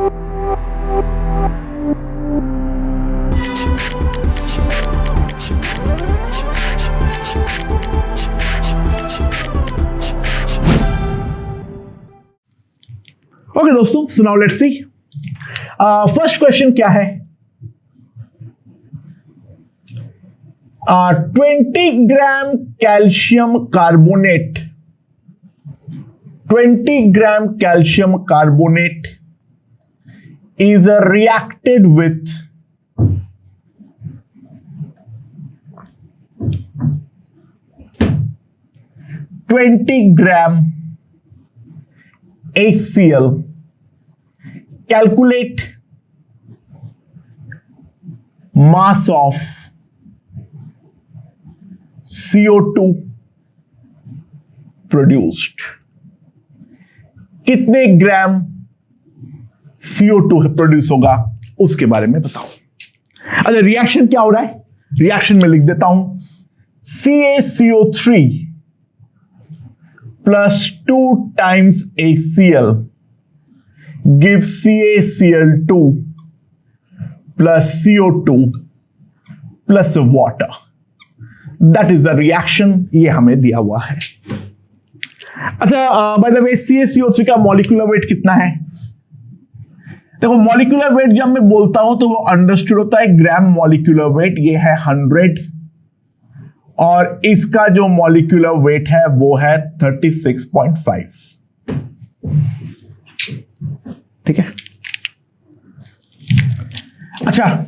Okay दोस्तों, so now let's see first question क्या है। 20 ग्राम calcium carbonate, 20 gram calcium carbonate is reacted with 20 gram HCl. Calculate mass of CO2 produced. कितने ग्राम CO2 produce होगा उसके बारे में बताओ। अच्छा, रिएक्शन क्या हो रहा है? रिएक्शन में लिख देता हूं, CaCO3 plus 2 times HCl gives CaCl2 plus CO2 plus water. That is the reaction. ये हमें दिया हुआ है। अच्छा, बाय द वे CaCO3 का मॉलिक्यूलर वेट कितना है? देखो, मॉलिक्यूलर वेट जब मैं बोलता हूं तो वो अंडरस्टूड होता है ग्राम मॉलिक्यूलर वेट, ये है 100 और इसका जो मॉलिक्यूलर वेट है वो है 36.5। ठीक है। अच्छा,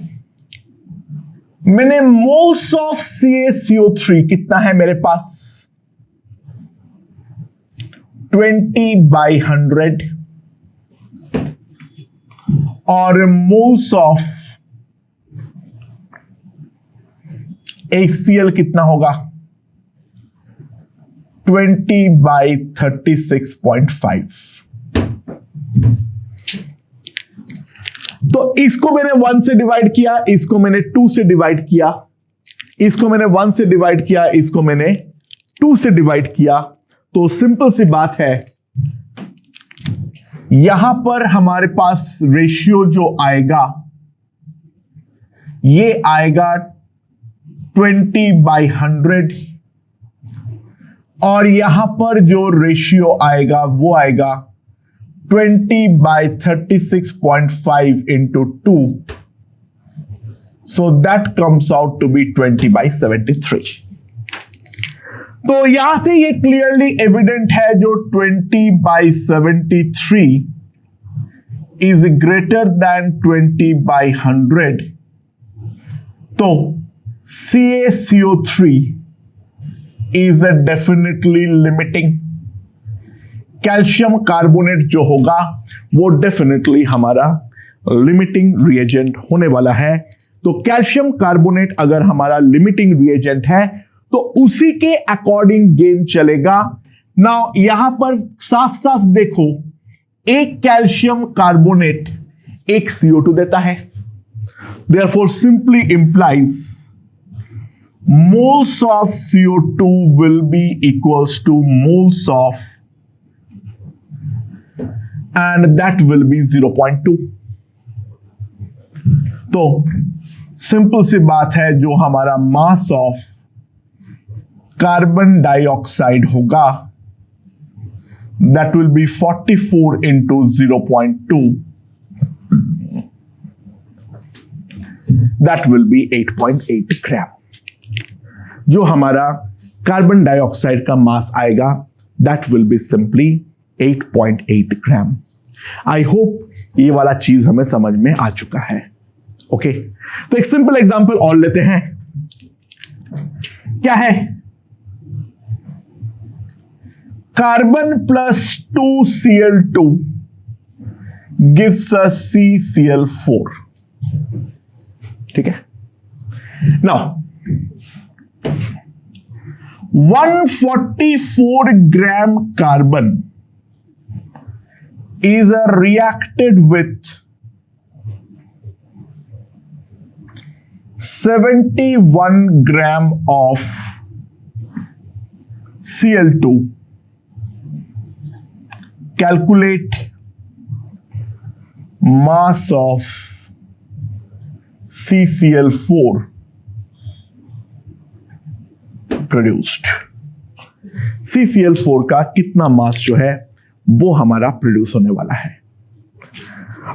मैंने मोल्स ऑफ CaCO3 कितना है मेरे पास? 20/100 और मोल्स ऑफ HCl कितना होगा? 20/36.5। तो इसको मैंने 1 से डिवाइड किया, इसको मैंने 2 से डिवाइड किया, इसको मैंने 1 से डिवाइड किया, इसको मैंने 2 से डिवाइड किया। तो सिंपल सी बात है, यहां पर हमारे पास रेशियो जो आएगा ये आएगा 20/100 और यहां पर जो रेशियो आएगा वो आएगा 20/36.5 into 2. So that comes out to be 20/73. तो यहां से ये क्लियरली एविडेंट है, जो 20/73 इज ग्रेटर देन 20/100, तो CaCO3 is definitely limiting. Calcium carbonate जो होगा वो डेफिनेटली हमारा लिमिटिंग रिएजेंट होने वाला है। तो कैल्शियम कार्बोनेट अगर हमारा लिमिटिंग रिएजेंट है तो उसी के अकॉर्डिंग गेम चलेगा। नाउ यहां पर साफ साफ देखो, एक कैल्शियम कार्बोनेट एक CO2 देता है, therefore simply implies moles of CO2 will be equals two moles of, and that will B 0.2। तो सिंपल सी बात है, जो हमारा मास ऑफ कार्बन डाइऑक्साइड होगा that will B 44 into 0.2, that will B 8.8 ग्राम। जो हमारा कार्बन डाइऑक्साइड का मास आएगा that will be simply 8.8 gram. I hope ये वाला चीज हमें समझ में आ चुका है। ओके, तो एक सिंपल एग्जांपल और लेते हैं। क्या है? Carbon plus 2Cl2 gives us CCl4। ठीक है। Now 144 gram carbon is reacted with 71 gram of Cl2. Calculate mass of CCl4 produced. CCl4 का कितना मास जो है वो हमारा प्रोड्यूस होने वाला है।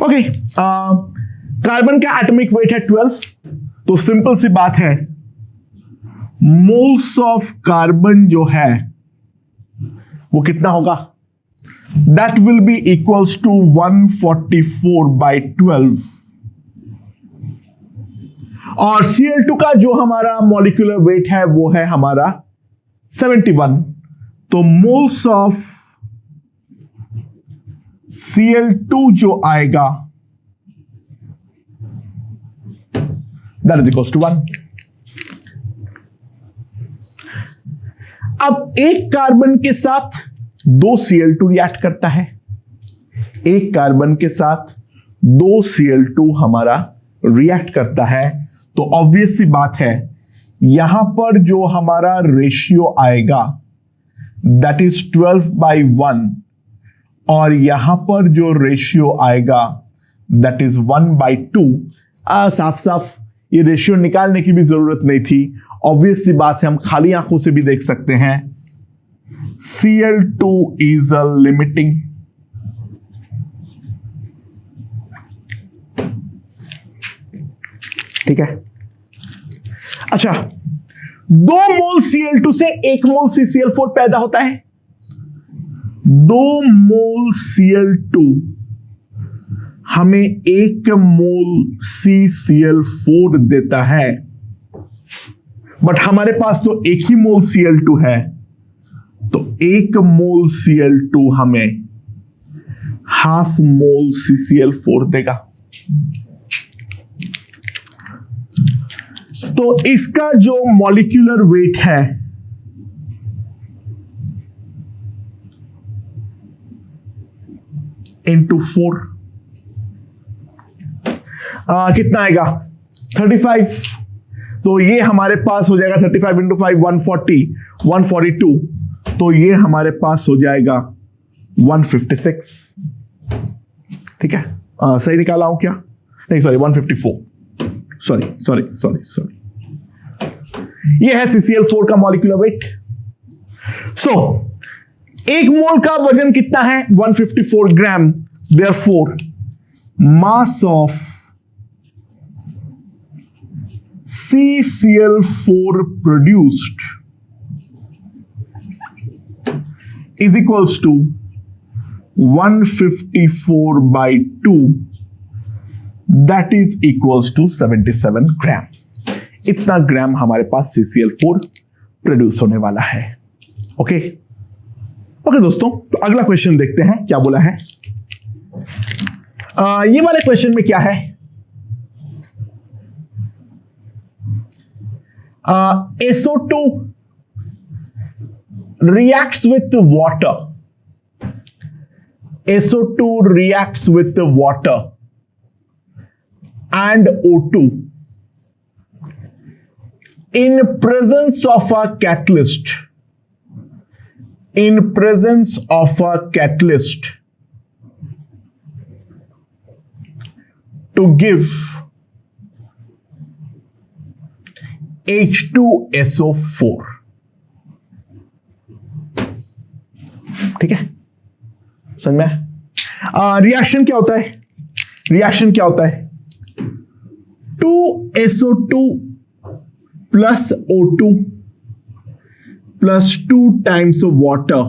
ओके, कार्बन का एटॉमिक वेट है 12, तो सिंपल सी बात है, मोल्स ऑफ कार्बन जो है वो कितना होगा, that will be equals to 144/12, और Cl2 का जो हमारा मॉलिक्यूलर वेट है वो है हमारा 71, तो मोल्स ऑफ Cl2 जो आएगा दैट इज इक्वल्स टू 1। अब एक कार्बन के साथ 2 Cl2 रिएक्ट करता है, एक कार्बन के साथ 2 Cl2 हमारा रिएक्ट करता है, तो ऑब्वियस सी बात है यहां पर जो हमारा रेशियो आएगा दैट इज 12/1, और यहां पर जो रेशियो आएगा दैट इज 1/2। साफ साफ ये रेशियो निकालने की भी जरूरत नहीं थी, ऑब्वियस सी बात है, हम खाली आंखों से भी देख सकते हैं। Cl2 is a limiting ठीक है। अच्छा, 2 मोल Cl2 से 1 मोल CCl4 पैदा होता है। 2 मोल Cl2 हमें 1 मोल CCl4 देता है, बट हमारे पास तो 1 ही मोल Cl2 है, तो 1 मोल Cl2 हमें ½ मोल CCl4 देगा। तो इसका जो मॉलिक्यूलर वेट है इंटू 4 कितना आएगा 35, तो ये हमारे पास हो जाएगा 35 इंटू 5 140 142, तो ये हमारे पास हो जाएगा 156। ठीक है, सही निकाला हूं क्या, नहीं सॉरी 154, सॉरी ये है CCl4 का मॉलिक्यूलर वेट। सो 1 मोल का वजन कितना है 154 gram, therefore mass of CCl4 produced is equals to 154/2, that is equals to 77 ग्राम। इतना ग्राम हमारे पास CCl4 प्रोड्यूस होने वाला है। ओके दोस्तों, तो अगला क्वेश्चन देखते हैं क्या बोला है। ये वाले क्वेश्चन में क्या है, SO2 reacts with water. SO2 reacts with water and O2 in presence of a catalyst. In presence of a catalyst to give H2SO4। ठीक है, समझ में? रिएक्शन क्या होता है, रिएक्शन क्या होता है, 2SO2 plus O2 plus 2 times of water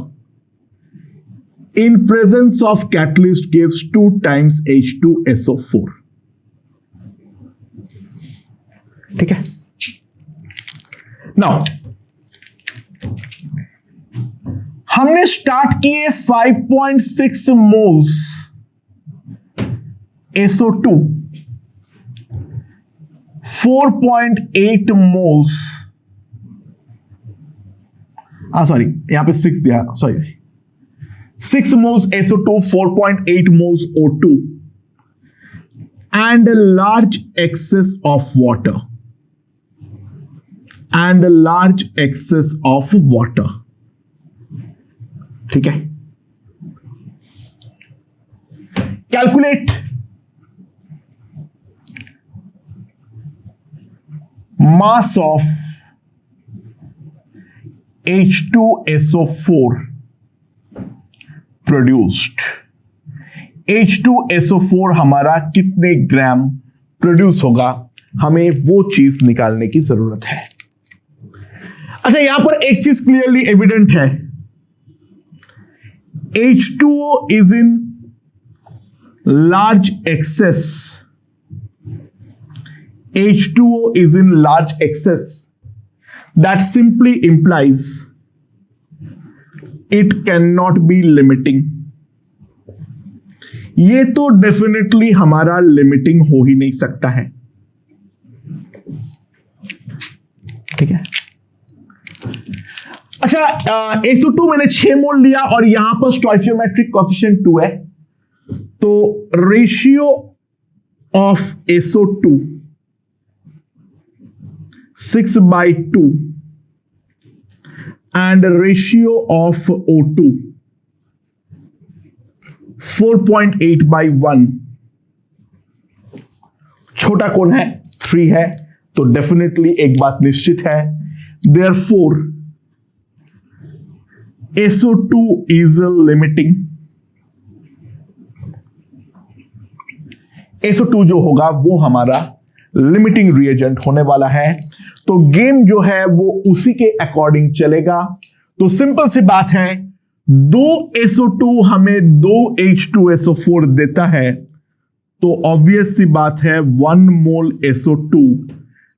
in presence of catalyst gives 2 times H2SO4। ठीक है, नाउ हमने स्टार्ट किए 5.6 मोल्स SO2, 4.8 मोल्स, सॉरी यहां पे 6 दिया, sorry 6 moles SO2, 4.8 moles O2 and a large excess of water, and a large excess of water। ठीक है, calculate mass of H2SO4 produced. H2SO4 हमारा कितने ग्राम प्रोड्यूस होगा, हमें वो चीज निकालने की जरूरत है। अच्छा, यहां पर एक चीज क्लियरली एविडेंट है, H2O is in large excess. H2O is in large excess. That simply implies it cannot be limiting. ये तो डेफिनेटली हमारा लिमिटिंग हो ही नहीं सकता है। ठीक है। अच्छा, SO2 मैंने 6 मोल लिया और यहां पर स्टोइकियोमेट्रिक कोएफिशिएंट 2 है, तो ratio of SO2 6/2 and ratio of O2 4.8/1। छोटा कौन है? 3 है, तो डेफिनेटली एक बात निश्चित है, therefore SO2 is limiting. SO2 जो होगा वो हमारा लिमिटिंग रिएजेंट होने वाला है, तो गेम जो है वो उसी के अकॉर्डिंग चलेगा। तो सिंपल सी बात है, 2 SO2 हमें 2 H2SO4 देता है, तो ऑब्वियस सी बात है 1 मोल SO2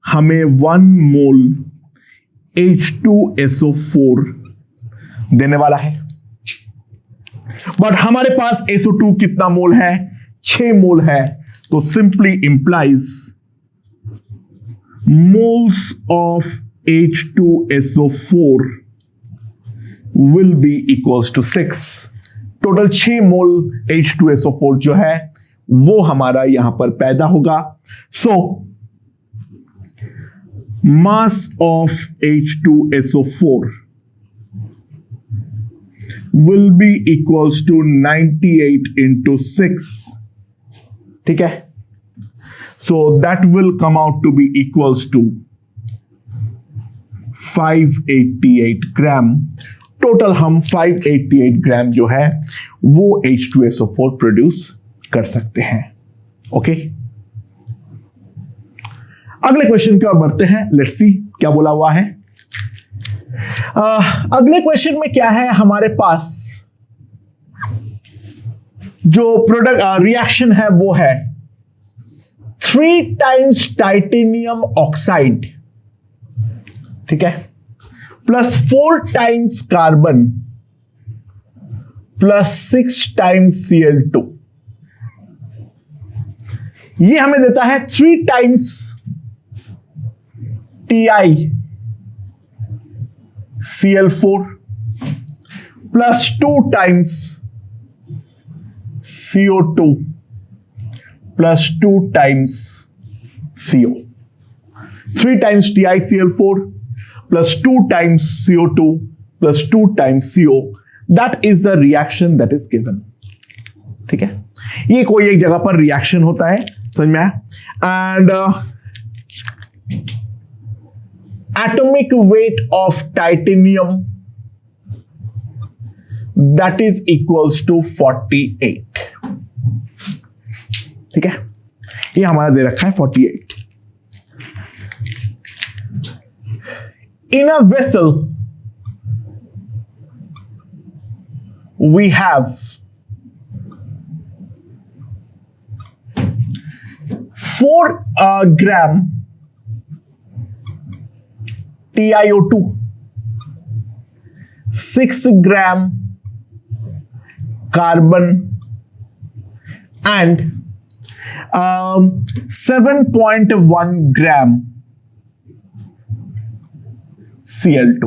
हमें 1 मोल H2SO4 देने वाला है। बट हमारे पास SO2 कितना मोल है? 6 मोल है, तो simply implies moles of H2SO4 will be equals to 6। Total 6 mole H2SO4 जो है वो हमारा यहां पर पैदा होगा। So mass of H2SO4 will be equals to 98 into 6. ठीक है, so that will come out to be equals to 588 gram. Total हम 588 ग्राम जो है वो H2SO4 प्रोड्यूस कर सकते हैं। ओके, अगले क्वेश्चन की ओर बढ़ते हैं। लेट्स सी क्या बोला हुआ है। अगले क्वेश्चन में क्या है हमारे पास, जो प्रोडक्ट रिएक्शन है वो है 3 टाइम्स टाइटेनियम ऑक्साइड, ठीक है, plus 4 times carbon plus 6 times Cl2। ये हमें देता है 3 times Ti Cl4 plus 2 times CO2 plus 2 times CO। 3 times TiCl4 plus 2 times CO2 plus 2 times CO, that is the reaction that is given. ठीक है, ये कोई एक जगह पर रिएक्शन होता है, समझ में आया। And atomic weight of titanium that is equals to 48। ठीक है, ये हमारा दे रखा है 48। In a vessel we have 4 gram TiO2, 6 gram carbon and 7.1 gram Cl2।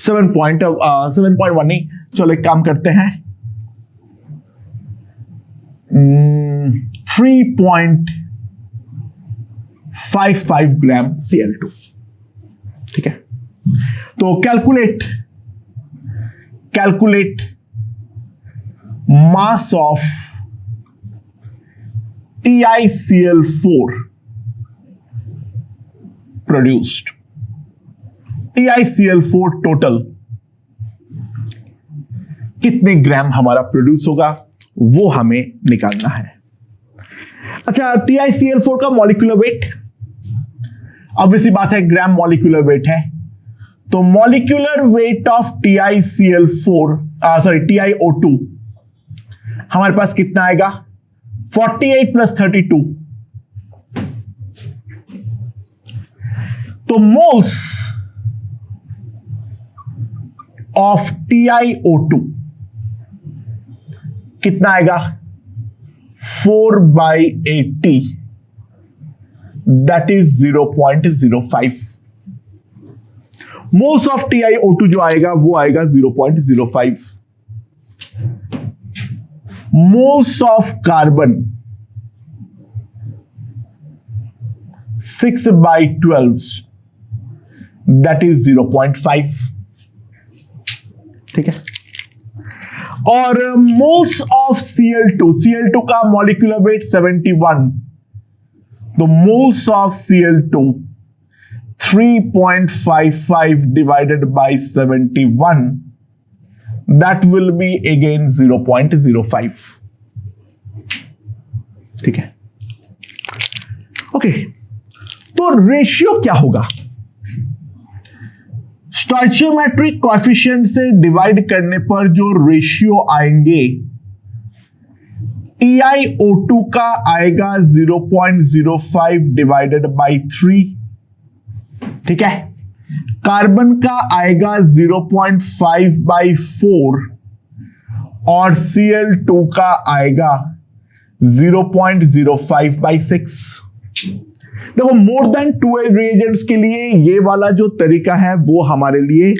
7.1 नहीं, चलो एक काम करते हैं, 3.55 ग्राम Cl2। ठीक है, तो calculate mass of TiCl4 produced, TiCl4 total कितने ग्राम हमारा प्रोड्यूस होगा वो हमें निकालना है। अच्छा, TiCl4 का मॉलिक्यूलर वेट, ऑब्वियसली बात है ग्राम मॉलिक्यूलर वेट है, तो मॉलिक्यूलर वेट ऑफ TiO2 हमारे पास कितना आएगा 48 + 32, तो मोल्स ऑफ TiO2 कितना आएगा 4/80, that is 0.05। Moles of TiO2 जो आएगा वो आएगा 0.05। Moles of carbon 6/12, that is 0.5। ठीक है, और मोल्स ऑफ Cl2 का मॉलिक्यूलर वेट 71, तो moles of Cl2 3.55 divided by 71, that will be again 0.05। ठीक है, ओके, तो रेशियो क्या होगा, स्टोइचियोमेट्रिक कोएफिशिएंट से डिवाइड करने पर जो रेशियो आएंगे, TiO2 का आएगा 0.05 डिवाइडेड बाय 3, ठीक है, कार्बन का आएगा 0.5/4 और Cl2 का आएगा 0.05/6। देखो, मोर देन 2 रिएजेंट्स के लिए ये वाला जो तरीका है वो हमारे लिए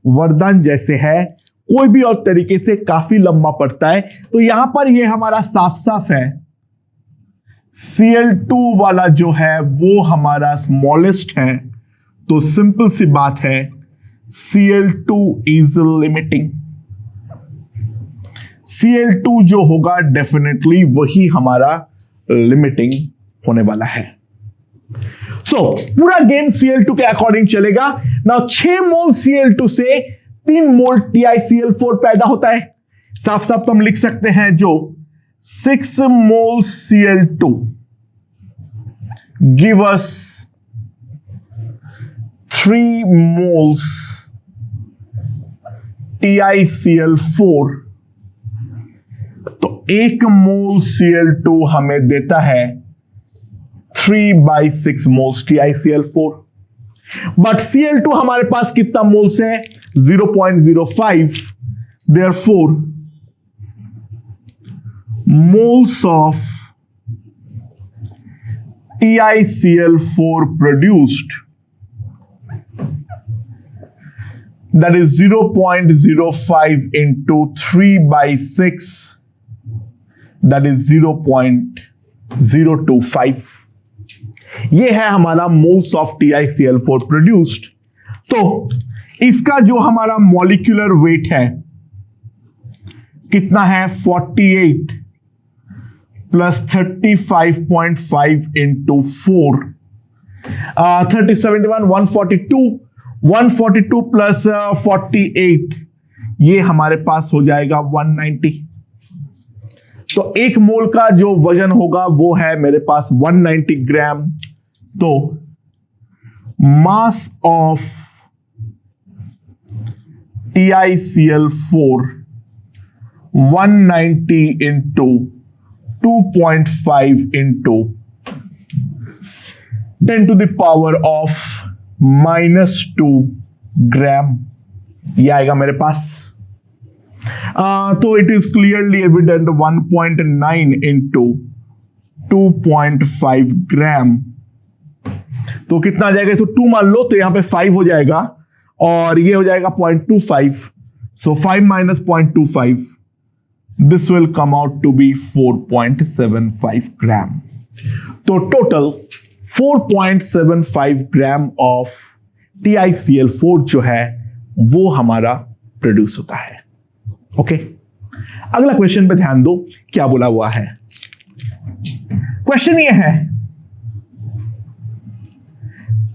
वरदान जैसे है, कोई भी और तरीके से काफी लंबा पड़ता है। तो यहां पर ये हमारा साफ साफ है, Cl2 वाला जो है वो हमारा स्मॉलेस्ट है, तो सिंपल सी बात है Cl2 इज लिमिटिंग। Cl2 जो होगा डेफिनेटली वही हमारा लिमिटिंग होने वाला है। सो पूरा गेम Cl2 के अकॉर्डिंग चलेगा। नाउ 6 मोल Cl2 से 3 मोल TiCl4 पैदा होता है। साफ साफ तो हम लिख सकते हैं जो 6 मोल Cl2 give us 3 moles TiCl4, तो 1 मोल Cl2 हमें देता है 3/6 मोल्स TiCl4, बट Cl2 हमारे पास कितना मोल्स है 0.05, therefore moles of TiCl4 produced, that is 0.05 into 3/6, that is 0.025। ये है हमारा मोल्स ऑफ TiCl4 प्रोड्यूस्ड। तो इसका जो हमारा मॉलिक्यूलर वेट है कितना है 48 + 35.5 into 4, 3071 142 प्लस 48, ये हमारे पास हो जाएगा 190। तो 1 मोल का जो वजन होगा वो है मेरे पास 190 ग्राम। तो mass of TiCl4 190 into 2.5 into 10 to the power of -2 ग्राम, ये आएगा मेरे पास। तो it is clearly evident 1.9 into 2.5 ग्राम, तो कितना आ जाएगा, इसको 2 मान लो तो यहां पे 5 हो जाएगा और ये हो जाएगा 0.25, so 5 minus 0.25, this will come out to be 4.75 gram. तो टोटल 4.75 ग्राम ऑफ TiCl4 जो है वो हमारा प्रोड्यूस होता है। ओके, अगला क्वेश्चन पे ध्यान दो, क्या बोला हुआ है। क्वेश्चन ये है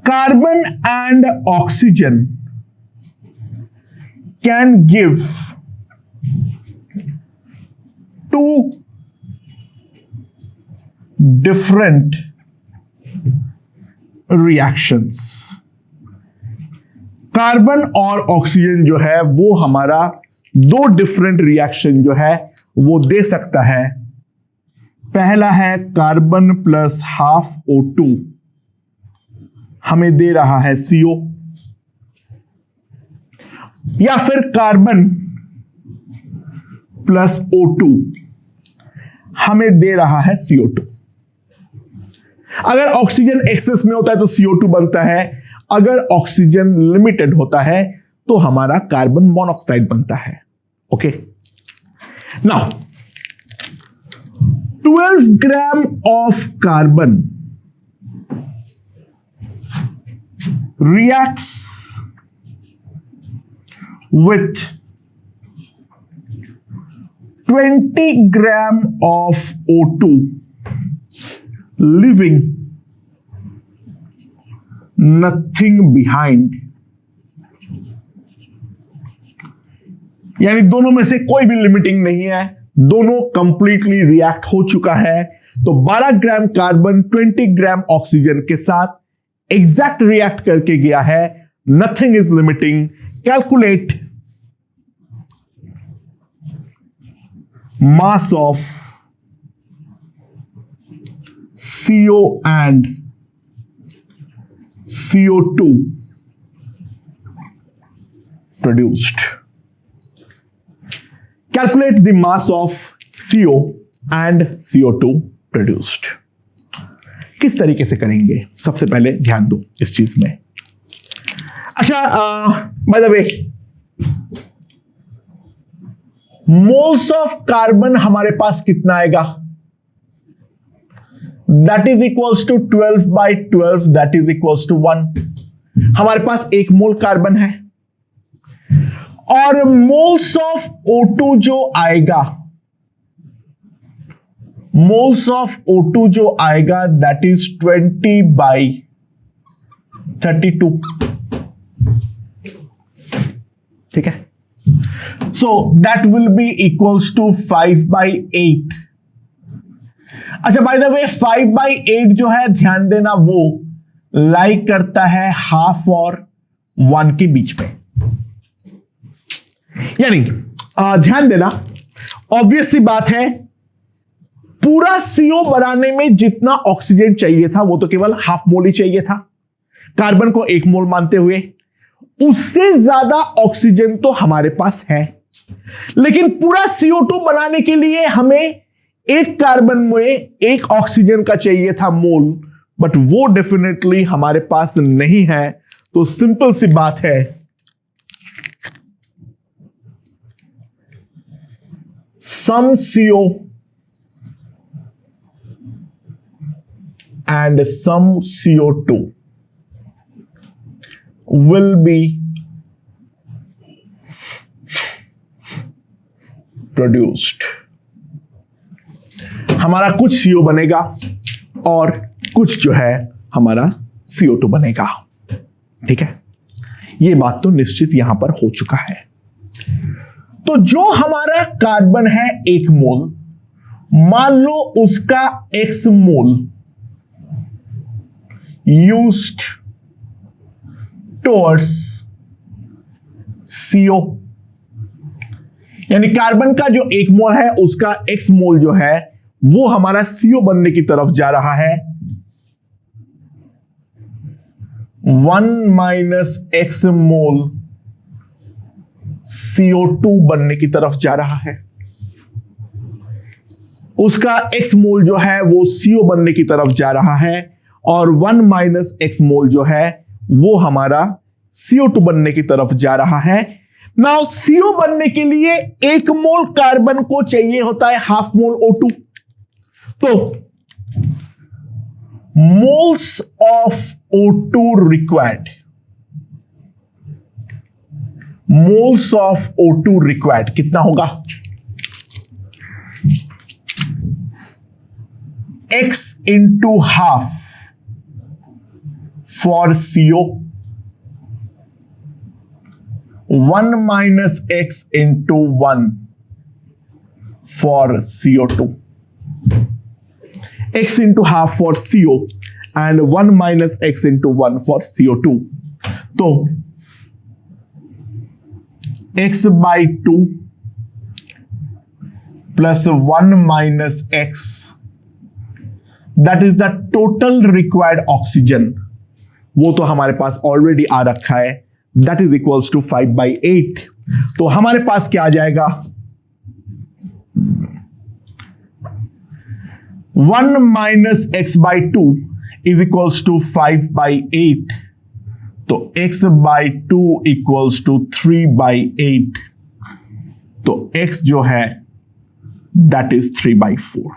carbon and oxygen can give two different reactions. Carbon और ऑक्सीजन जो है वो हमारा दो डिफरेंट रिएक्शन जो है वो दे सकता है. पहला है कार्बन प्लस हाफ O2 हमें दे रहा है CO, या फिर कार्बन प्लस O2 हमें दे रहा है CO2. अगर ऑक्सीजन एक्सेस में होता है तो CO2 बनता है, अगर ऑक्सीजन लिमिटेड होता है तो हमारा कार्बन मोनोऑक्साइड बनता है. Okay, now 12 gram of carbon reacts with 20 gram of O2 leaving nothing behind. यानी दोनों में से कोई भी लिमिटिंग नहीं है, दोनों कंप्लीटली रिएक्ट हो चुका है. तो 12 ग्राम कार्बन 20 ग्राम ऑक्सीजन के साथ एग्जैक्ट रिएक्ट करके गया है. Nothing is limiting. Calculate mass of CO and CO2 produced. Calculate the mass of CO and CO2 produced. किस तरीके से करेंगे, सबसे पहले ध्यान दो इस चीज में. अच्छा, by the way, moles of carbon हमारे पास कितना आएगा? That is equals to 12/12, that is equals to 1. हमारे पास 1 मोल कार्बन है और मोल्स ऑफ O2 जो आएगा, मोल्स ऑफ O2 जो आएगा दैट इज 20/32. ठीक है, so that will be equals to 5/8. अच्छा, बाय द वे 5/8 जो है, ध्यान देना, वो लाइक करता है हाफ और 1 के बीच में. यानी ध्यान देना, ऑब्वियस सी बात है, पूरा CO बनाने में जितना ऑक्सीजन चाहिए था वो तो केवल हाफ मोल ही चाहिए था, कार्बन को 1 मोल मानते हुए. उससे ज्यादा ऑक्सीजन तो हमारे पास है, लेकिन पूरा CO2 बनाने के लिए हमें 1 कार्बन में 1 ऑक्सीजन का चाहिए था मोल, बट वो डेफिनेटली हमारे पास नहीं है. तो सिंपल सी बात है, सम CO and some CO2 will be produced. हमारा कुछ CO बनेगा और कुछ जो है हमारा CO2 बनेगा. ठीक है, ये बात तो निश्चित यहां पर हो चुका है. तो जो हमारा कार्बन है 1 मोल, मान लो उसका X मोल used towards CO, यानी कार्बन का जो 1 मोल है उसका X मोल जो है वो हमारा CO बनने की तरफ जा रहा है. 1 - X मोल CO2 बनने की तरफ जा रहा है. उसका X मोल जो है वो CO बनने की तरफ जा रहा है और 1 - X मोल जो है वो हमारा CO2 बनने की तरफ जा रहा है. नाउ CO बनने के लिए 1 मोल कार्बन को चाहिए होता है हाफ मोल O2. तो moles of O2 required, moles of O2 required कितना होगा? X into half for CO, 1 minus x into 1 for CO2, x into half for CO and 1 minus x into 1 for CO2. तो x by 2 plus 1 minus x, that is the total required oxygen, वो तो हमारे पास already आ रखा है, that is equals to 5/8. तो हमारे पास क्या आ जाएगा, 1 minus x by 2 is equals to 5/8. तो x by 2 equals to 3/8. तो x जो है that is 3/4.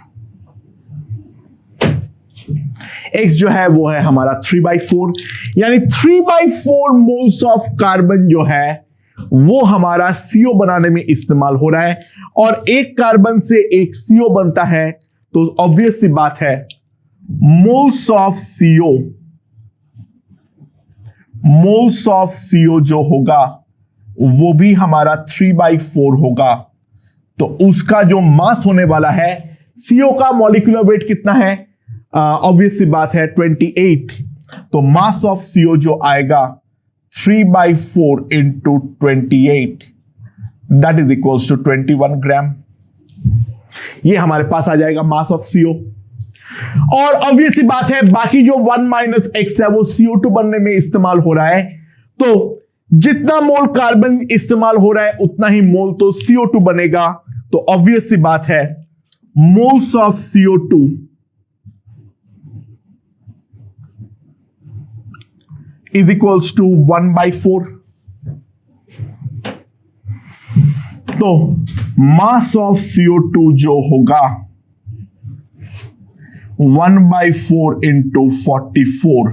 x जो है वो है हमारा 3/4, यानी 3/4 मोल्स ऑफ कार्बन जो है वो हमारा CO बनाने में इस्तेमाल हो रहा है। और एक कार्बन से एक CO बनता है तो ऑब्वियस सी बात है मोल्स ऑफ CO जो होगा वो भी हमारा 3/4 होगा। तो उसका जो मास होने वाला है, CO का मॉलिक्यूलर वेट कितना है, ऑब्वियस सी बात है 28। तो मास ऑफ CO जो आएगा 3/4 into 28, that is equals to 21 ग्राम। ये हमारे पास आ जाएगा मास ऑफ CO। और ऑब्वियस सी बात है बाकी जो 1 माइनस एक्स है वो CO2 बनने में इस्तेमाल हो रहा है। तो जितना मोल कार्बन इस्तेमाल हो रहा है उतना ही मोल तो CO2 बनेगा। तो ऑब्वियस सी बात है moles of CO2 is equals to 1/4. तो मास ऑफ CO2 जो होगा 1/4 into 44,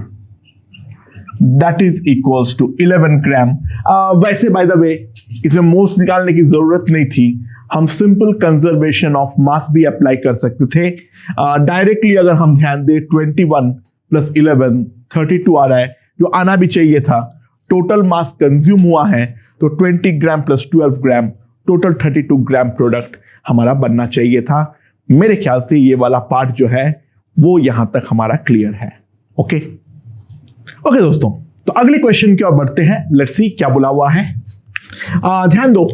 that is equals to 11 ग्राम। वैसे बाय द वे इसमें मोल्स निकालने की जरूरत नहीं थी, हम सिंपल कंजर्वेशन ऑफ मास भी अप्लाई कर सकते थे। डायरेक्टली अगर हम ध्यान दें 21 + 11 32 आ रहा है, जो आना भी चाहिए था। टोटल मास कंज्यूम हुआ है तो 20 ग्राम + 12 ग्राम, टोटल 32 ग्राम प्रोडक्ट हमारा बनना चाहिए था। मेरे ख्याल से ये वाला पार्ट जो है वो यहां तक हमारा क्लियर है। ओके दोस्तों, तो अगले क्वेश्चन की ओर बढ़ते हैं। लेट्स सी क्या बोला हुआ है। ध्यान दो,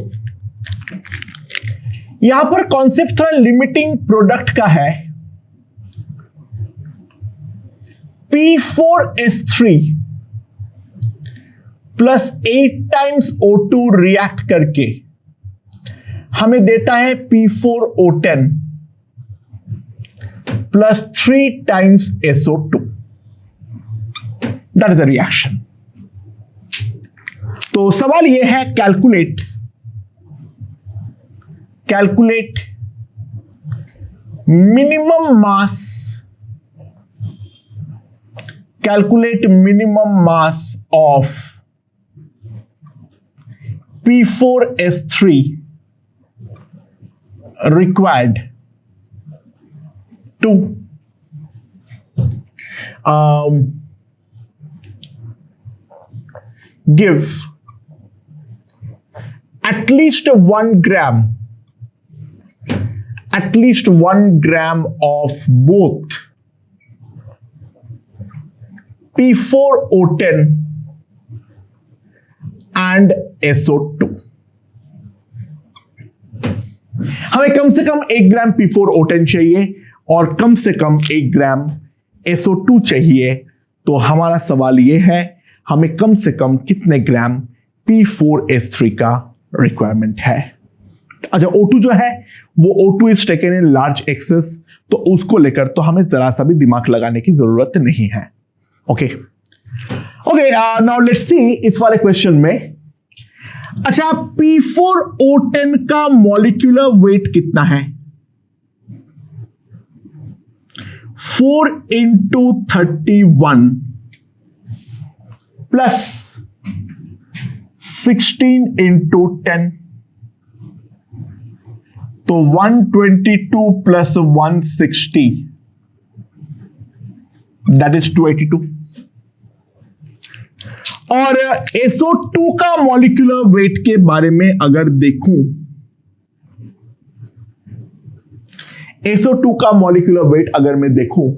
यहां पर कॉन्सेप्ट थोड़ा लिमिटिंग प्रोडक्ट का है। P4S3 plus 8 times O2 react करके हमें देता है P4O10 plus 3 times SO2। That is the reaction. तो सवाल यह है calculate minimum mass of P4S3 required to give at least 1 gram of both P4O10 and SO2। हमें कम से कम 1 ग्राम P4O10 चाहिए और कम से कम 1 ग्राम SO2 चाहिए। तो हमारा सवाल यह है हमें कम से कम कितने ग्राम P4S3 का रिक्वायरमेंट है। अच्छा, O2 जो है वो O2 is taken in large access, तो उसको लेकर तो हमें जरा सा भी दिमाग लगाने की जरूरत नहीं है। ओके, नाउ लेट्स सी इस वाले क्वेश्चन में। अच्छा, P4O10 का मॉलिक्यूलर वेट कितना है? 4 × 31 प्लस 16 × 10, तो 122 प्लस 160, दैट इज 282। और SO2 का मॉलिक्यूलर वेट के बारे में अगर देखूं, SO2 का मॉलिक्यूलर वेट अगर मैं देखूं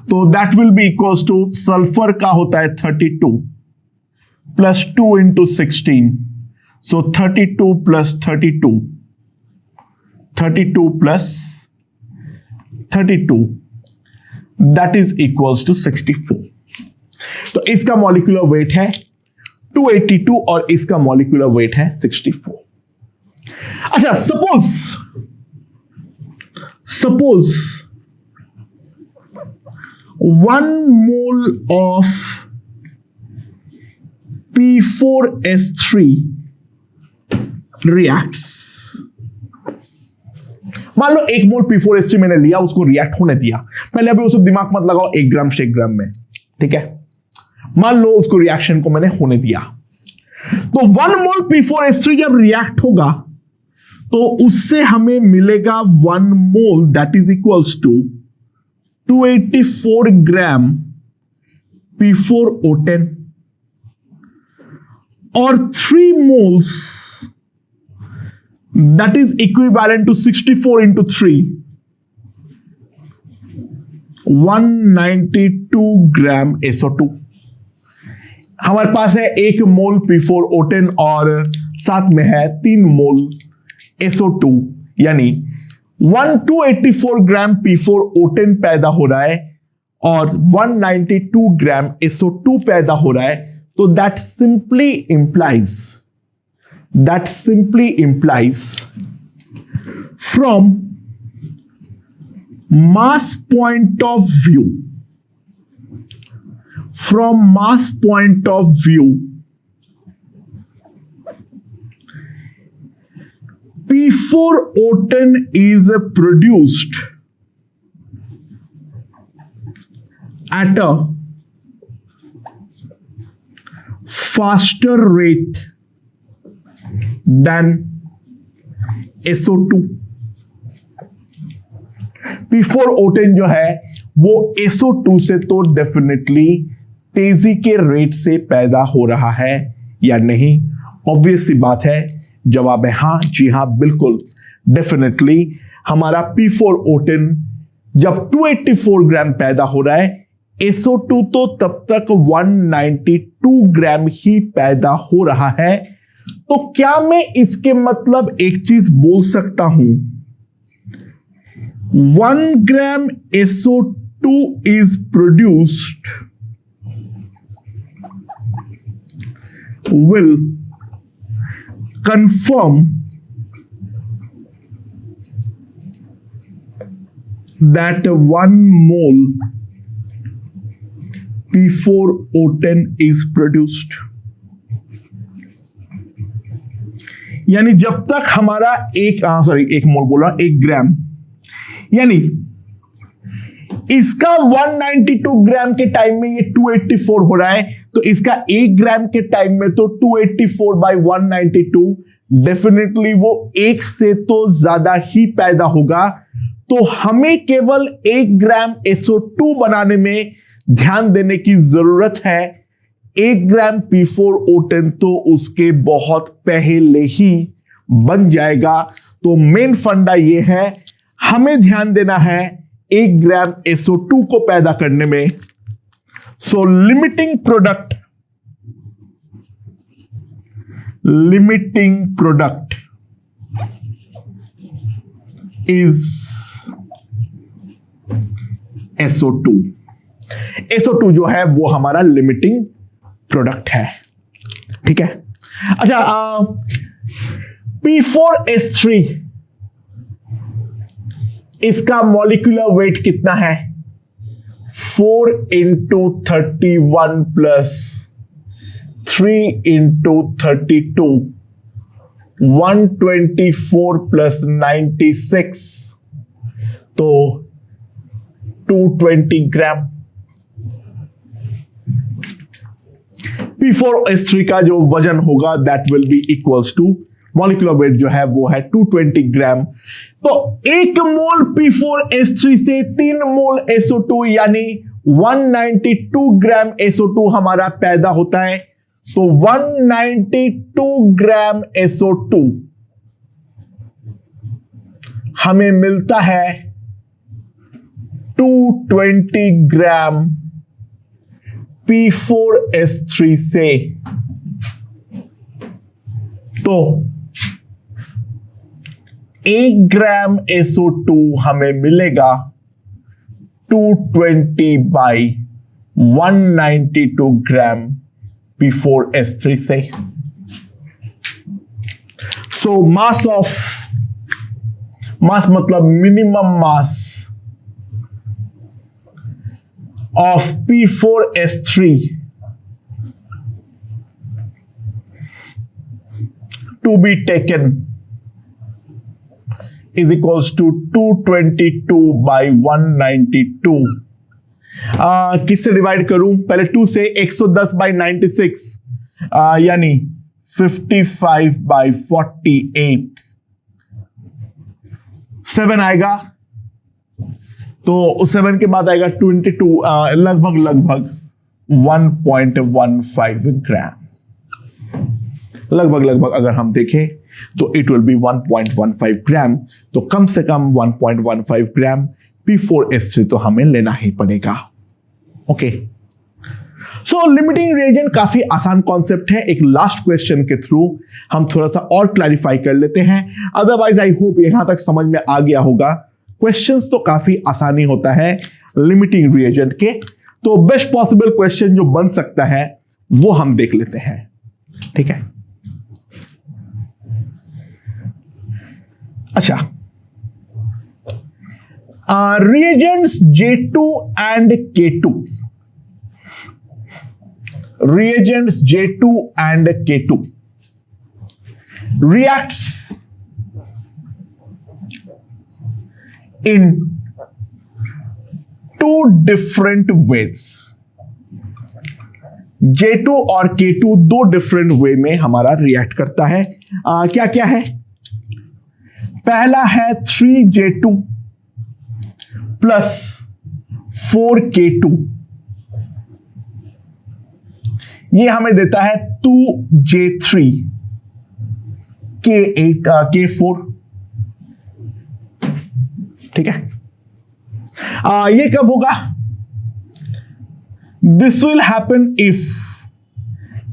तो that will be equals to, sulphur का होता है 32 plus 2 into 16, so 32 plus 32, 32 plus 32, that is equals to 64। तो इसका मॉलिक्यूलर वेट है 282 और इसका मॉलिक्यूलर वेट है 64। अच्छा, suppose 1 mole of P4S3 reacts. मान लो 1 मोल P4S3 मैंने लिया, उसको रिएक्ट होने दिया। पहले अभी उसको दिमाग मत लगाओ 1 ग्राम से 1 ग्राम में, ठीक है। मान लो उसको रिएक्शन को मैंने होने दिया, तो 1 मोल P4S3 जब रिएक्ट होगा तो उससे हमें मिलेगा 1 mole, that is equals to 284 gram P4O10 और 3 moles, that is equivalent to 64 into 3, 192 gram SO2। हमारे पास है 1 मोल P4O10 और साथ में है 3 मोल SO2, यानी 284 ग्राम P4O10 पैदा हो रहा है और 192 ग्राम SO2 पैदा हो रहा है। तो that simply implies from mass point of view, P4O10 is produced at a faster rate than SO2। P4O10 जो है वो SO2 से तो डेफिनेटली तेजी के रेट से पैदा हो रहा है या नहीं? ऑब्वियस सी बात है, जवाब है हाँ, जी हाँ, बिल्कुल, डेफिनेटली हमारा P4O10 जब 284 ग्राम पैदा हो रहा है, SO2 तो तब तक 192 ग्राम ही पैदा हो रहा है। तो क्या मैं इसके मतलब एक चीज बोल सकता हूं, 1 ग्राम SO2 is produced will confirm that 1 mole P4O10 is produced। यानी जब तक हमारा 1 मोल बोला 1 ग्राम, यानी इसका 192 ग्राम के टाइम में ये 284 हो रहा है, तो इसका 1 ग्राम के टाइम में तो 284 बाई 192 डेफिनेटली वो 1 से तो ज्यादा ही पैदा होगा। तो हमें केवल 1 ग्राम SO2 बनाने में ध्यान देने की जरूरत है। 1 ग्राम P4O10 तो उसके बहुत पहले ही बन जाएगा। तो मेन फंडा ये है, हमें ध्यान देना है 1 ग्राम SO2 को पैदा करने में। सो limiting product is SO2। SO2 जो है वो हमारा लिमिटिंग प्रोडक्ट है, ठीक है। अच्छा, P4S3 इसका मॉलिक्यूलर वेट कितना है? 4 into 31 plus 3 into 32, 124 plus 96, तो 220 ग्राम। P4S3 का जो वजन होगा that will be equals to, molecular weight जो है वो है 220 ग्राम। तो 1 मोल P4S3 से 3 मोल SO2 यानी 192 ग्राम SO2 हमारा पैदा होता है। तो 192 ग्राम SO2 हमें मिलता है 220 ग्राम P4S3 से। तो 1 ग्राम SO2 हमें मिलेगा 220 बाई 192 ग्राम P4S3 से। सो मास मतलब minimum mass of P4S3 to be taken is equals to 222 by 192। किससे डिवाइड करूं? पहले 2 से 110 by 96 यानी 55 by 48। 7 आएगा तो 7 के बाद आएगा 22, लगभग 1.15 ग्राम। लगभग अगर हम देखें तो इट विल बी 1.15 ग्राम। तो कम से कम 1.15 ग्राम P4S3 तो हमें लेना ही पड़ेगा। ओके, सो लिमिटिंग रिएजेंट काफी आसान कॉन्सेप्ट है। एक लास्ट क्वेश्चन के थ्रू हम थोड़ा सा और क्लैरिफाई कर लेते हैं। अदरवाइज आई होप यहां तक समझ में आ गया होगा। क्वेश्चंस तो काफी आसानी होता है लिमिटिंग रिएजेंट के। तो बेस्ट पॉसिबल क्वेश्चन जो बन सकता है वो हम देख लेते हैं। ठीक है, अच्छा, reagents J2 and K2, reagents J2 and K2 reacts in 2 different ways। J2 और K2 2 डिफरेंट वे में हमारा रिएक्ट करता है। क्या क्या है? पहला है 3J2 प्लस 4K2, ये हमें देता है 2J3 K4। ठीक है, ये कब होगा? This will happen if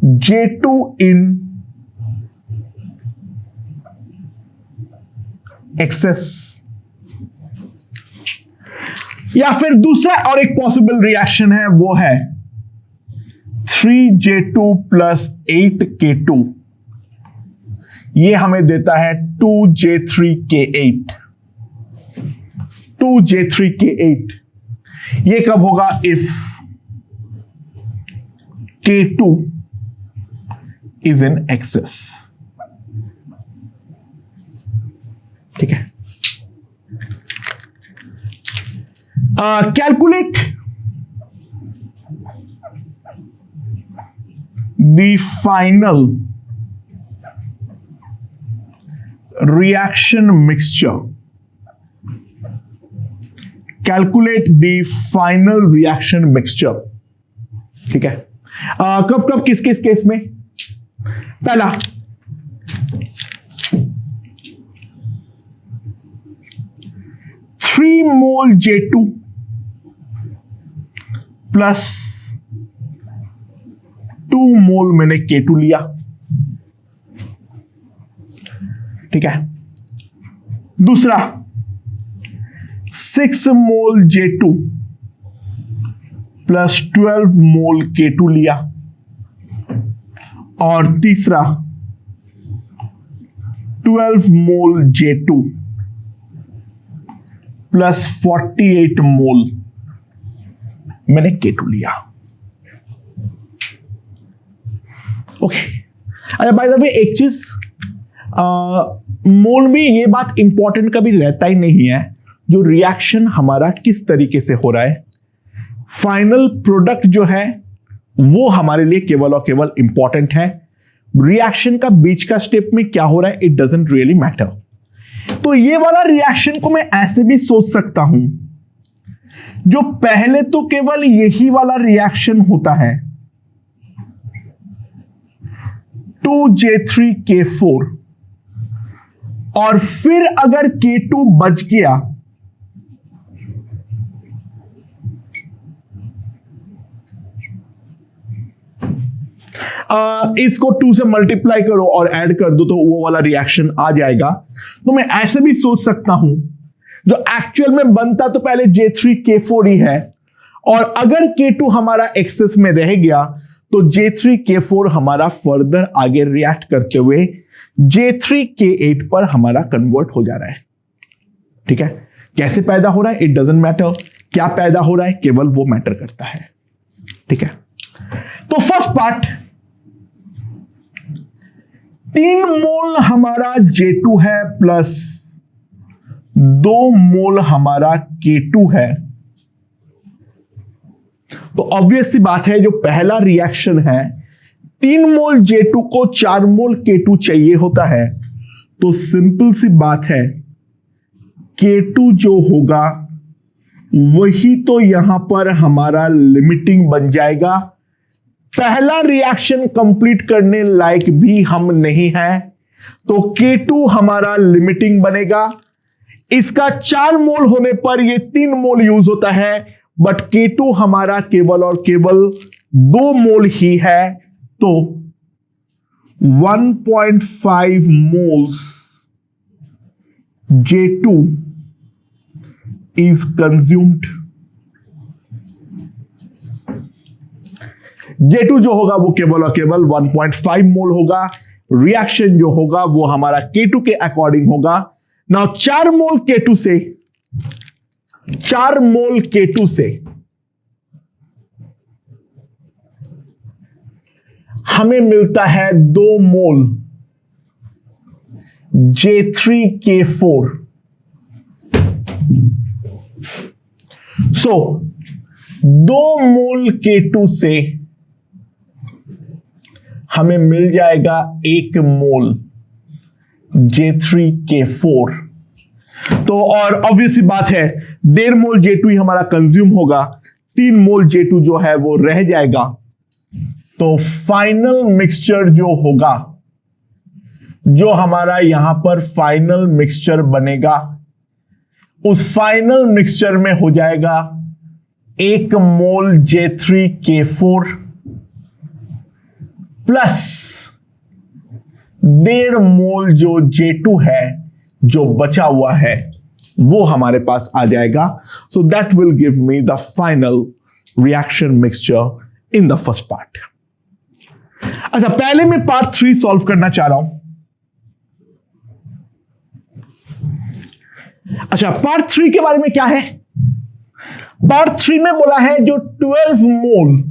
J2 in excess. या फिर दूसरा और एक पॉसिबल रिएक्शन है, वो है 3J2 प्लस 8K2, ये हमें देता है 2J3K8। 2J3K8 ये कब होगा? If K2 is in excess. ठीक है, calculate the final reaction mixture. Calculate the final reaction mixture. ठीक है, कब कब किस किस केस में? पहला, थ्री मोल J2 प्लस 2 मोल मैंने K2 लिया। ठीक है, दूसरा 6 मोल J2 प्लस 12 मोल K2 लिया। और तीसरा 12 मोल J2 प्लस 48 मोल मैंने K2 लिया। ओके, अच्छा बाय द वे एक चीज, मोल में ये बात इंपॉर्टेंट कभी रहता ही नहीं है जो रिएक्शन हमारा किस तरीके से हो रहा है। फाइनल प्रोडक्ट जो है वो हमारे लिए केवल और केवल इंपॉर्टेंट है। रिएक्शन का बीच का स्टेप में क्या हो रहा है, इट डजंट रियली मैटर। तो ये वाला रिएक्शन को मैं ऐसे भी सोच सकता हूं जो पहले तो केवल यही वाला रिएक्शन होता है 2J3K4, और फिर अगर K2 बच गया इसको 2 से मल्टीप्लाई करो और ऐड कर दो तो वो वाला रिएक्शन आ जाएगा। तो मैं ऐसे भी सोच सकता हूं, जो एक्चुअल में बनता तो पहले J3K4 ही है, और अगर K2 हमारा एक्सेस में रह गया तो J3K4 हमारा फर्दर आगे रिएक्ट करते हुए J3K8 पर हमारा कन्वर्ट हो जा रहा है। ठीक है, कैसे पैदा हो रहा है इट डजंट मैटर, क्या पैदा हो रहा है केवल वो मैटर करता है। ठीक है, तो फर्स्ट पार्ट 3 मोल हमारा J2 है प्लस 2 मोल हमारा K2 है। तो ऑब्वियस सी बात है, जो पहला रिएक्शन है 3 मोल J2 को 4 मोल K2 चाहिए होता है, तो सिंपल सी बात है K2 जो होगा वही तो यहां पर हमारा लिमिटिंग बन जाएगा। पहला रिएक्शन कंप्लीट करने लायक भी हम नहीं है, तो K2 हमारा लिमिटिंग बनेगा। इसका 4 मोल होने पर ये 3 मोल यूज होता है, बट K2 हमारा केवल और केवल 2 मोल ही है, तो 1.5 moles J2 is consumed। J2 जो होगा वो केवल और केवल 1.5 मोल होगा। रिएक्शन जो होगा वो हमारा K2 के अकॉर्डिंग होगा। नाउ 4 मोल K2 से हमें मिलता है 2 मोल J3K4। सो 2 मोल K2 से हमें मिल जाएगा 1 मोल J3K4। तो और ऑब्वियसली बात है 1.5 मोल J2 ही हमारा कंज्यूम होगा, 3 मोल J2 जो है वो रह जाएगा। तो फाइनल मिक्सचर जो होगा, जो हमारा यहां पर फाइनल मिक्सचर बनेगा, उस फाइनल मिक्सचर में हो जाएगा 1 मोल J3K4 प्लस 1.5 मोल जो J2 है जो बचा हुआ है वो हमारे पास आ जाएगा। सो that will give me the final reaction mixture in the first part. अच्छा, पहले मैं पार्ट 3 सॉल्व करना चाह रहा हूं। अच्छा, पार्ट 3 के बारे में क्या है? पार्ट 3 में बोला है जो 12 मोल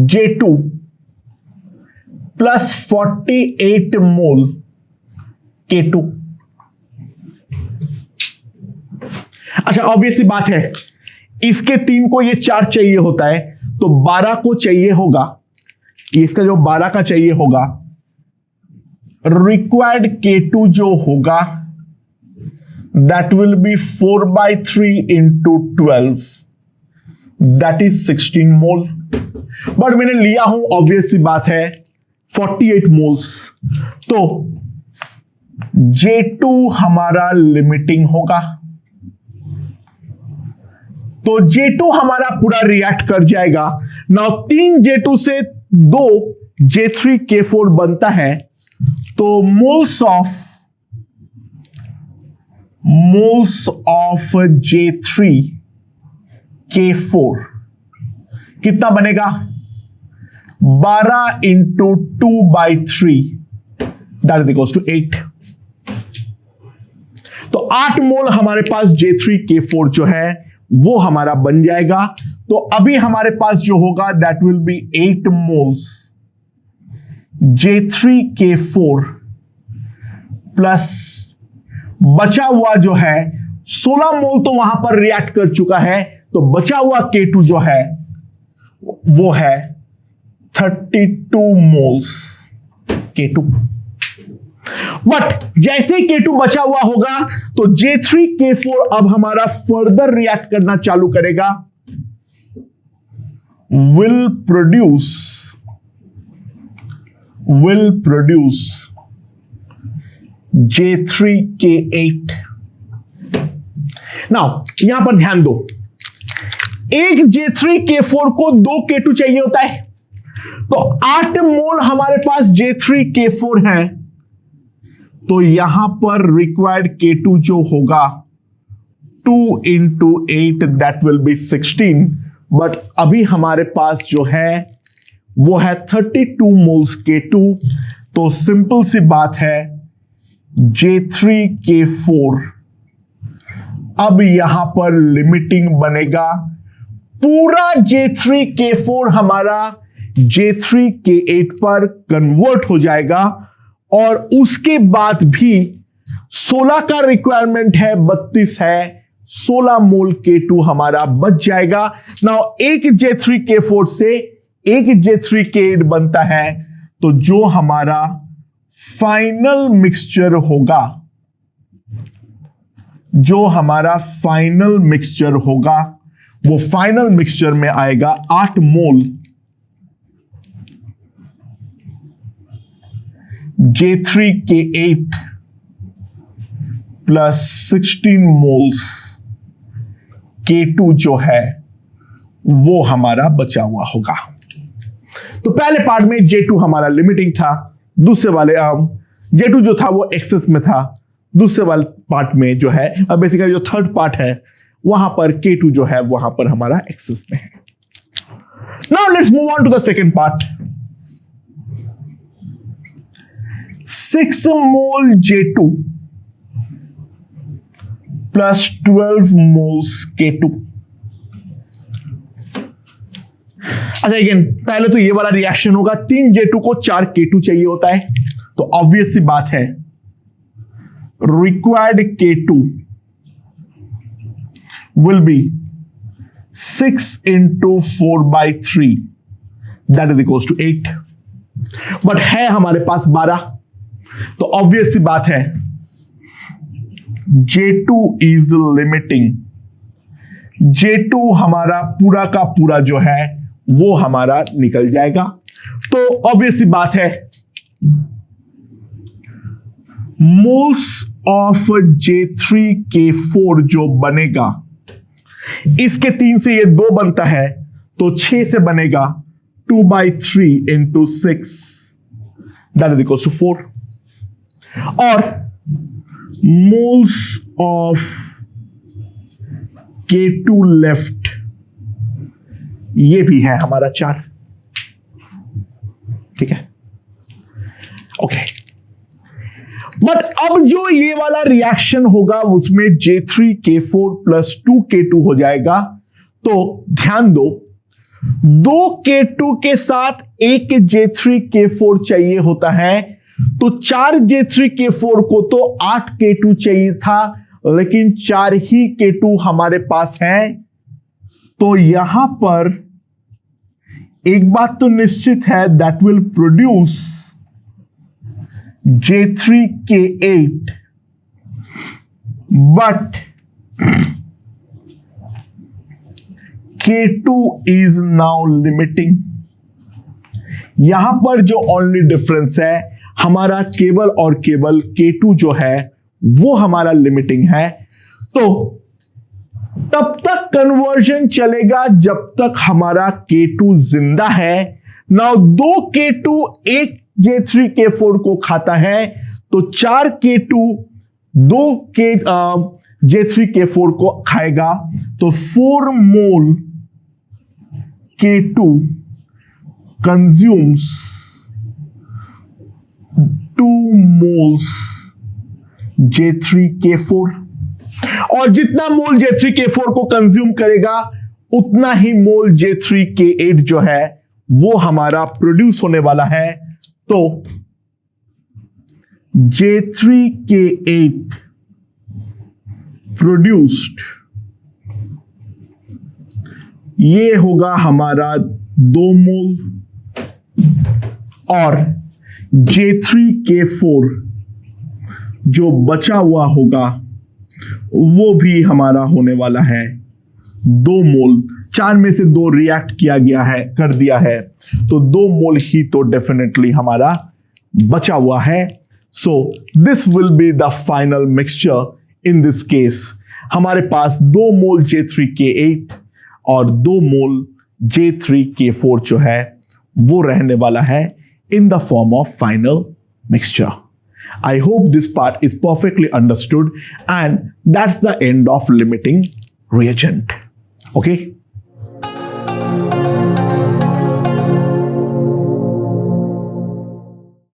J2 प्लस 48 मोल K2। अच्छा, ऑब्वियसली बात है इसके 3 को ये 4 चाहिए होता है, तो 12 को चाहिए होगा, इसका जो 12 का चाहिए होगा, रिक्वायर्ड K2 जो होगा that will be 4/3 into 12, that is 16 mole. But मैंने लिया हूं ऑब्वियस सी बात है 48 मोल्स, तो J2 हमारा लिमिटिंग होगा, तो J2 हमारा पूरा रिएक्ट कर जाएगा। नाउ 3 J2 से 2 J3K4 बनता है, तो मोल्स ऑफ J3K4 कितना बनेगा? 12 into 2/3 that is equals to 8। तो 8 मोल हमारे पास J3K4 जो है वो हमारा बन जाएगा। तो अभी हमारे पास जो होगा that will B 8 moles J3K4 plus बचा हुआ जो है 16 मोल तो वहां पर रिएक्ट कर चुका है, तो बचा हुआ K2 जो है वो है 32 मोल्स K2। बट जैसे ही K2 बचा हुआ होगा तो J3K4 अब हमारा फर्दर रिएक्ट करना चालू करेगा, will produce J3K8. नाउ यहां पर ध्यान दो, एक J3K4 को 2 K2 चाहिए होता है, तो 8 मोल हमारे पास J3K4 है, तो यहां पर रिक्वायर्ड K2 जो होगा 2 into 8 that will B 16, but अभी हमारे पास जो है वो है 32 मोल्स K2, तो सिंपल सी बात है J3K4 अब यहां पर लिमिटिंग बनेगा, पूरा J3K4 हमारा J3K8 पर कन्वर्ट हो जाएगा, और उसके बाद भी 16 का रिक्वायरमेंट है, 32 है, 16 मोल K2 हमारा बच जाएगा। नाउ एक J3K4 से एक J3K8 बनता है, तो जो हमारा फाइनल मिक्सचर होगा, वो फाइनल मिक्सचर में आएगा 8 मोल J3K8 प्लस 16 मोल्स K2 जो है वो हमारा बचा हुआ होगा। तो पहले पार्ट में J2 हमारा लिमिटिंग था, दूसरे वाले J2 जो था वो एक्सेस में था, दूसरे वाले पार्ट में जो है अब बेसिकली जो थर्ड पार्ट है वहां पर K2 जो है वहां पर हमारा एक्सेस में है। Now let's move on to the second part. 6 mole J2 plus 12 moles K2। अच्छा, अगेन पहले तो ये वाला रिएक्शन होगा, 3 J2 को 4 K2 चाहिए होता है, तो ऑब्वियस सी बात है required K2 will be 6 into 4 by 3 that is equals to 8, but है हमारे पास 12, तो ऑब्वियस सी बात है J2 is limiting, J2 हमारा पूरा का पूरा जो है वो हमारा निकल जाएगा, तो ऑब्वियस सी बात है मोल्स ऑफ J3K4 जो बनेगा, इसके 3 से ये 2 बनता है, तो 6 से बनेगा 2 by 3 into 6 that is equals to 4, और मोल्स ऑफ K2 लेफ्ट ये भी है हमारा 4, ठीक है, ओके। बट अब जो ये वाला रिएक्शन होगा उसमें J3K4 प्लस 2K2 हो जाएगा, तो ध्यान दो 2 K2 के साथ एक J3K4 चाहिए होता है, तो 4 J3K4 को तो 8 K2 चाहिए था, लेकिन 4 ही K2 हमारे पास है, तो यहां पर एक बात तो निश्चित है that will produce J3K8, but K2 is now limiting। यहां पर जो ओनली डिफरेंस है हमारा केवल और केवल K2 जो है वो हमारा लिमिटिंग है, तो तब तक कन्वर्जन चलेगा जब तक हमारा K2 जिंदा है। नाउ 2 K2 एक J3K4 को खाता है, तो 4 K2 2 J3K4 को खाएगा, तो 4 मोल K2 कंज्यूम्स 2 मोल्स J3K4, और जितना मोल J3K4 को कंज्यूम करेगा उतना ही मोल J3K8 जो है वो हमारा प्रोड्यूस होने वाला है, तो J3K8 प्रोड्यूस्ड ये होगा हमारा 2 मोल, और J3K4 जो बचा हुआ होगा वो भी हमारा होने वाला है 2 मोल। 4 में से 2 रिएक्ट किया गया है, कर दिया है, तो 2 मोल ही तो डेफिनेटली हमारा बचा हुआ है। So this will be the final mixture in this case. हमारे पास 2 मोल J3K8 और 2 मोल J3K4 जो है वो रहने वाला है in the form of final mixture. I hope this part is perfectly understood, and that's the end of limiting reagent. Okay.